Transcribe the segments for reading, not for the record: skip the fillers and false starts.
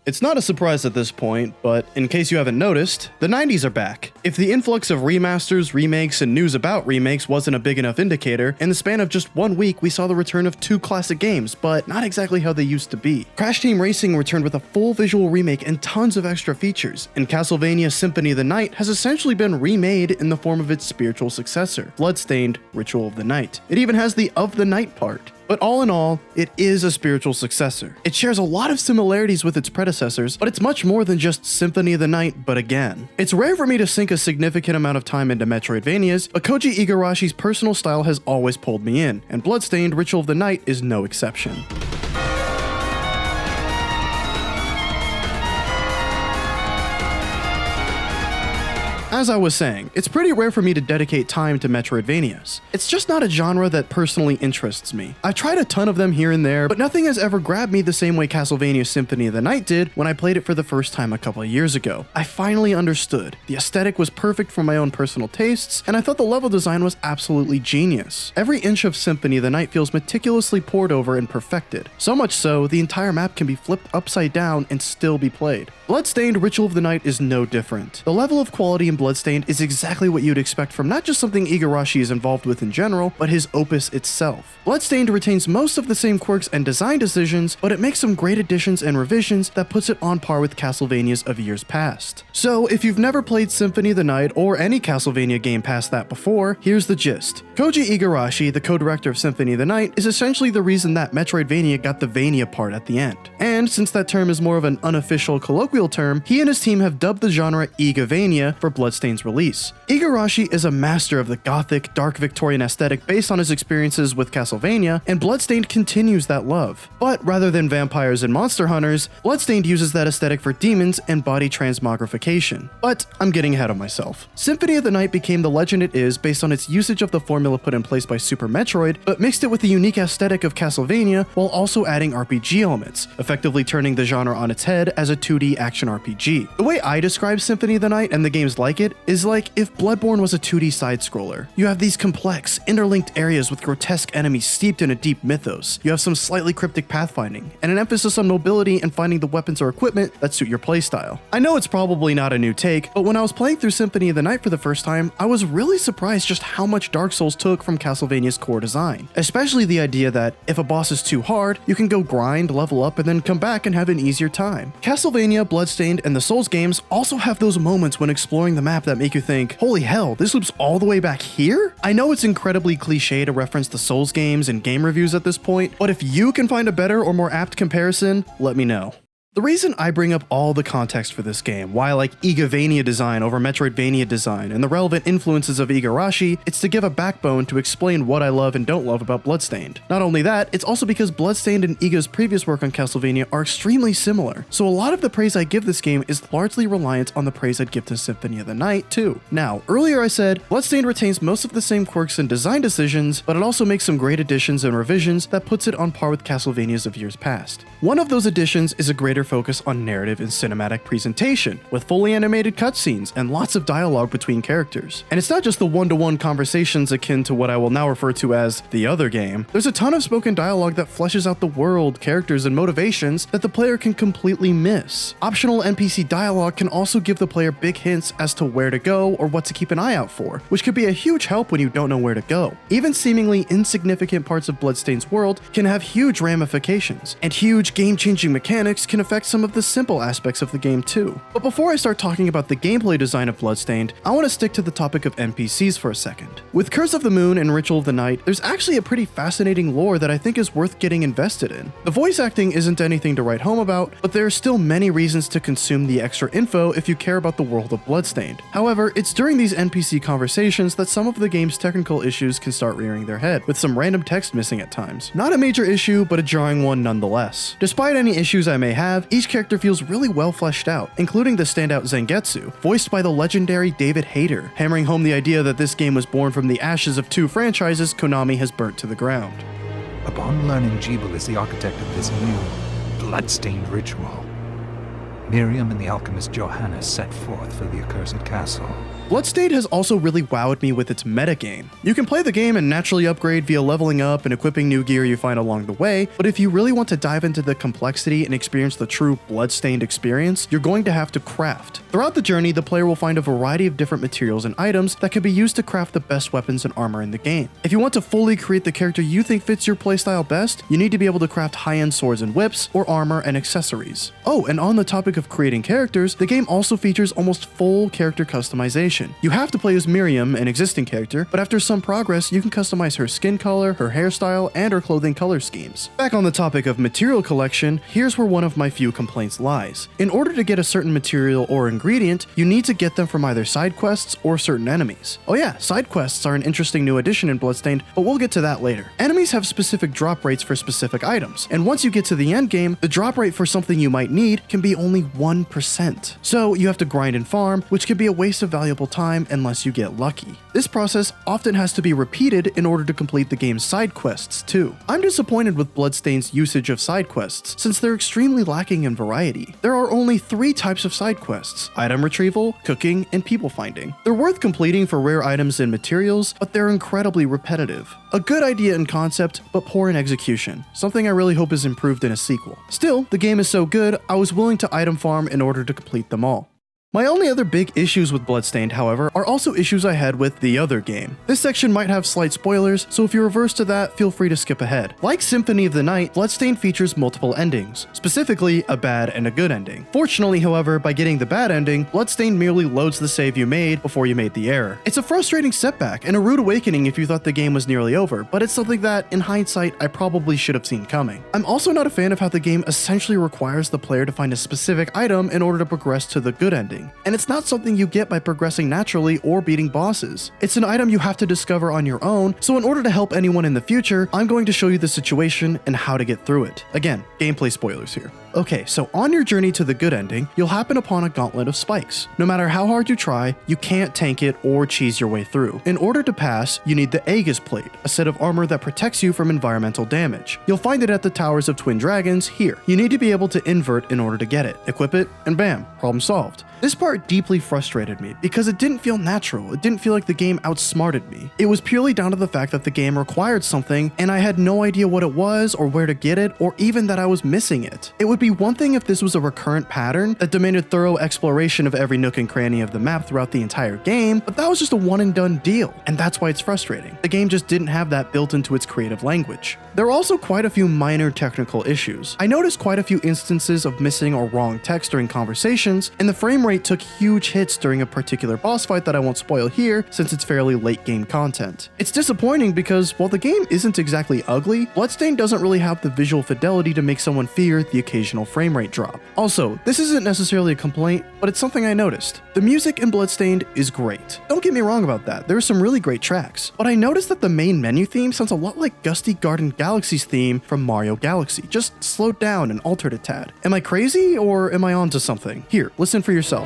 It's not a surprise at this point, but in case you haven't noticed, the 90s are back. If the influx of remasters, remakes, and news about remakes wasn't a big enough indicator, in the span of just 1 week we saw the return of 2 classic games, but not exactly how they used to be. Crash Team Racing returned with a full visual remake and tons of extra features, and Castlevania Symphony of the Night has essentially been remade in the form of its spiritual successor, Bloodstained: Ritual of the Night. It even has the of the night part. But all in all, it is a spiritual successor. It shares a lot of similarities with its predecessors, but it's much more than just Symphony of the Night, but again. It's rare for me to sink a significant amount of time into Metroidvanias, but Koji Igarashi's personal style has always pulled me in, and Bloodstained: Ritual of the Night is no exception. As I was saying, it's pretty rare for me to dedicate time to Metroidvanias. It's just not a genre that personally interests me. I've tried a ton of them here and there, but nothing has ever grabbed me the same way Castlevania Symphony of the Night did when I played it for the first time a couple of years ago. I finally understood. The aesthetic was perfect for my own personal tastes, and I thought the level design was absolutely genius. Every inch of Symphony of the Night feels meticulously pored over and perfected. So much so, the entire map can be flipped upside down and still be played. Bloodstained: Ritual of the Night is no different. The level of quality in Bloodstained is exactly what you'd expect from not just something Igarashi is involved with in general, but his opus itself. Bloodstained retains most of the same quirks and design decisions, but it makes some great additions and revisions that puts it on par with Castlevanias of years past. So if you've never played Symphony of the Night or any Castlevania game past that before, here's the gist. Koji Igarashi, the co-director of Symphony of the Night, is essentially the reason that Metroidvania got the Vania part at the end. And since that term is more of an unofficial colloquial term, he and his team have dubbed the genre Igavania for Bloodstained's release. Igarashi is a master of the gothic, dark Victorian aesthetic based on his experiences with Castlevania, and Bloodstained continues that love. But rather than vampires and monster hunters, Bloodstained uses that aesthetic for demons and body transmogrification. But I'm getting ahead of myself. Symphony of the Night became the legend it is based on its usage of the formula put in place by Super Metroid, but mixed it with the unique aesthetic of Castlevania while also adding RPG elements, effectively turning the genre on its head as a 2D action RPG. The way I describe Symphony of the Night and the games like it is like if Bloodborne was a 2D side-scroller. You have these complex, interlinked areas with grotesque enemies steeped in a deep mythos. You have some slightly cryptic pathfinding, and an emphasis on mobility and finding the weapons or equipment that suit your playstyle. I know it's probably not a new take, but when I was playing through Symphony of the Night for the first time, I was really surprised just how much Dark Souls took from Castlevania's core design. Especially the idea that if a boss is too hard, you can go grind, level up, and then come back and have an easier time. Castlevania, Bloodstained, and the Souls games also have those moments when exploring the map that make you think, holy hell, this loops all the way back here? I know it's incredibly cliche to reference the Souls games and game reviews at this point, but if you can find a better or more apt comparison, let me know. The reason I bring up all the context for this game, why I like Igavania design over Metroidvania design, and the relevant influences of Igarashi, it's to give a backbone to explain what I love and don't love about Bloodstained. Not only that, it's also because Bloodstained and Iga's previous work on Castlevania are extremely similar, so a lot of the praise I give this game is largely reliant on the praise I'd give to Symphony of the Night too. Now, earlier I said, Bloodstained retains most of the same quirks and design decisions, but it also makes some great additions and revisions that puts it on par with Castlevanias of years past. One of those additions is a greater focus on narrative and cinematic presentation, with fully animated cutscenes and lots of dialogue between characters. And it's not just the one-to-one conversations akin to what I will now refer to as the other game. There's a ton of spoken dialogue that fleshes out the world, characters, and motivations that the player can completely miss. Optional NPC dialogue can also give the player big hints as to where to go or what to keep an eye out for, which could be a huge help when you don't know where to go. Even seemingly insignificant parts of Bloodstained's world can have huge ramifications, and huge game-changing mechanics can affect some of the simple aspects of the game too. But before I start talking about the gameplay design of Bloodstained, I want to stick to the topic of NPCs for a second. With Curse of the Moon and Ritual of the Night, there's actually a pretty fascinating lore that I think is worth getting invested in. The voice acting isn't anything to write home about, but there are still many reasons to consume the extra info if you care about the world of Bloodstained. However, it's during these NPC conversations that some of the game's technical issues can start rearing their head, with some random text missing at times. Not a major issue, but a jarring one nonetheless. Despite any issues I may have, each character feels really well fleshed out, including the standout Zangetsu, voiced by the legendary David Hayter, hammering home the idea that this game was born from the ashes of 2 franchises Konami has burnt to the ground. Upon learning Jebel is the architect of this new, bloodstained ritual, Miriam and the alchemist Johannes set forth for the accursed castle. Bloodstained has also really wowed me with its metagame. You can play the game and naturally upgrade via leveling up and equipping new gear you find along the way, but if you really want to dive into the complexity and experience the true Bloodstained experience, you're going to have to craft. Throughout the journey, the player will find a variety of different materials and items that can be used to craft the best weapons and armor in the game. If you want to fully create the character you think fits your playstyle best, you need to be able to craft high-end swords and whips, or armor and accessories. Oh, and on the topic of creating characters, the game also features almost full character customization. You have to play as Miriam, an existing character, but after some progress, you can customize her skin color, her hairstyle, and her clothing color schemes. Back on the topic of material collection, here's where one of my few complaints lies. In order to get a certain material or ingredient, you need to get them from either side quests or certain enemies. Oh yeah, side quests are an interesting new addition in Bloodstained, but we'll get to that later. Enemies have specific drop rates for specific items, and once you get to the end game, the drop rate for something you might need can be only 1%. So you have to grind and farm, which can be a waste of valuable time unless you get lucky. This process often has to be repeated in order to complete the game's side quests too. I'm disappointed with Bloodstained's usage of side quests, since they're extremely lacking in variety. There are only 3 types of side quests: item retrieval, cooking, and people finding. They're worth completing for rare items and materials, but they're incredibly repetitive. A good idea in concept, but poor in execution, something I really hope is improved in a sequel. Still, the game is so good, I was willing to item farm in order to complete them all. My only other big issues with Bloodstained, however, are also issues I had with the other game. This section might have slight spoilers, so if you're averse to that, feel free to skip ahead. Like Symphony of the Night, Bloodstained features multiple endings, specifically a bad and a good ending. Fortunately, however, by getting the bad ending, Bloodstained merely loads the save you made before you made the error. It's a frustrating setback and a rude awakening if you thought the game was nearly over, but it's something that, in hindsight, I probably should have seen coming. I'm also not a fan of how the game essentially requires the player to find a specific item in order to progress to the good ending. And it's not something you get by progressing naturally or beating bosses. It's an item you have to discover on your own, so in order to help anyone in the future, I'm going to show you the situation and how to get through it. Again, gameplay spoilers here. Okay, so on your journey to the good ending, you'll happen upon a gauntlet of spikes. No matter how hard you try, you can't tank it or cheese your way through. In order to pass, you need the Aegis Plate, a set of armor that protects you from environmental damage. You'll find it at the Towers of Twin Dragons here. You need to be able to invert in order to get it. Equip it, and bam, problem solved. This part deeply frustrated me because it didn't feel natural. It didn't feel like the game outsmarted me. It was purely down to the fact that the game required something and I had no idea what it was or where to get it or even that I was missing it. It would be one thing if this was a recurrent pattern that demanded thorough exploration of every nook and cranny of the map throughout the entire game, but that was just a one and done deal, and that's why it's frustrating. The game just didn't have that built into its creative language. There are also quite a few minor technical issues. I noticed quite a few instances of missing or wrong text during conversations, and the frame rate took huge hits during a particular boss fight that I won't spoil here since it's fairly late game content. It's disappointing because while the game isn't exactly ugly, Bloodstained doesn't really have the visual fidelity to make someone fear the occasional frame rate drop. Also, this isn't necessarily a complaint, but it's something I noticed. The music in Bloodstained is great. Don't get me wrong about that, there are some really great tracks, but I noticed that the main menu theme sounds a lot like Gusty Garden Galaxy's theme from Mario Galaxy, just slowed down and altered a tad. Am I crazy or am I onto something? Here, listen for yourself.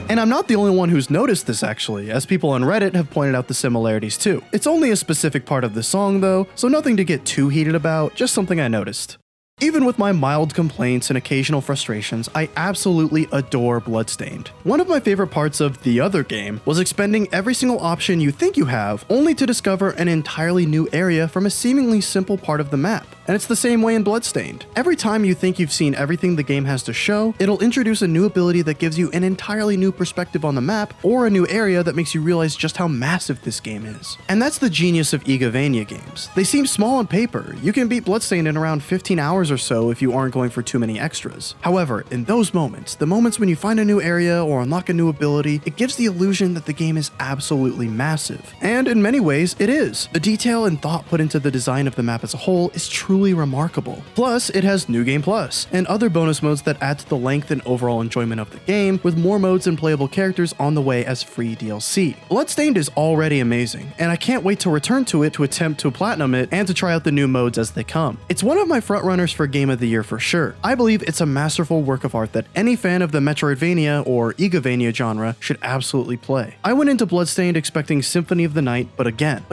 And I'm not the only one who's noticed this actually, as people on Reddit have pointed out the similarities too. It's only a specific part of the song though, so nothing to get too heated about, just something I noticed. Even with my mild complaints and occasional frustrations, I absolutely adore Bloodstained. One of my favorite parts of the other game was expending every single option you think you have, only to discover an entirely new area from a seemingly simple part of the map. And it's the same way in Bloodstained. Every time you think you've seen everything the game has to show, it'll introduce a new ability that gives you an entirely new perspective on the map, or a new area that makes you realize just how massive this game is. And that's the genius of Metroidvania games. They seem small on paper. You can beat Bloodstained in around 15 hours or so if you aren't going for too many extras. However, in those moments, the moments when you find a new area or unlock a new ability, it gives the illusion that the game is absolutely massive. And in many ways, it is. The detail and thought put into the design of the map as a whole is truly truly remarkable. Plus, it has New Game Plus and other bonus modes that add to the length and overall enjoyment of the game, with more modes and playable characters on the way as free DLC. Bloodstained is already amazing, and I can't wait to return to it to attempt to platinum it and to try out the new modes as they come. It's one of my frontrunners for Game of the Year for sure. I believe it's a masterful work of art that any fan of the Metroidvania or Igavania genre should absolutely play. I went into Bloodstained expecting Symphony of the Night, but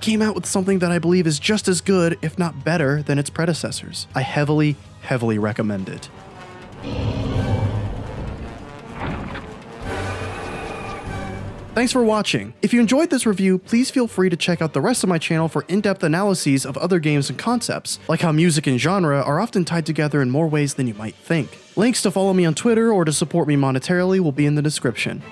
came out with something that I believe is just as good, if not better, than its predecessors. I heavily recommend it. Thanks for watching. If you enjoyed this review, please feel free to check out the rest of my channel for in-depth analyses of other games and concepts, like how music and genre are often tied together in more ways than you might think. Links to follow me on Twitter or to support me monetarily will be in the description.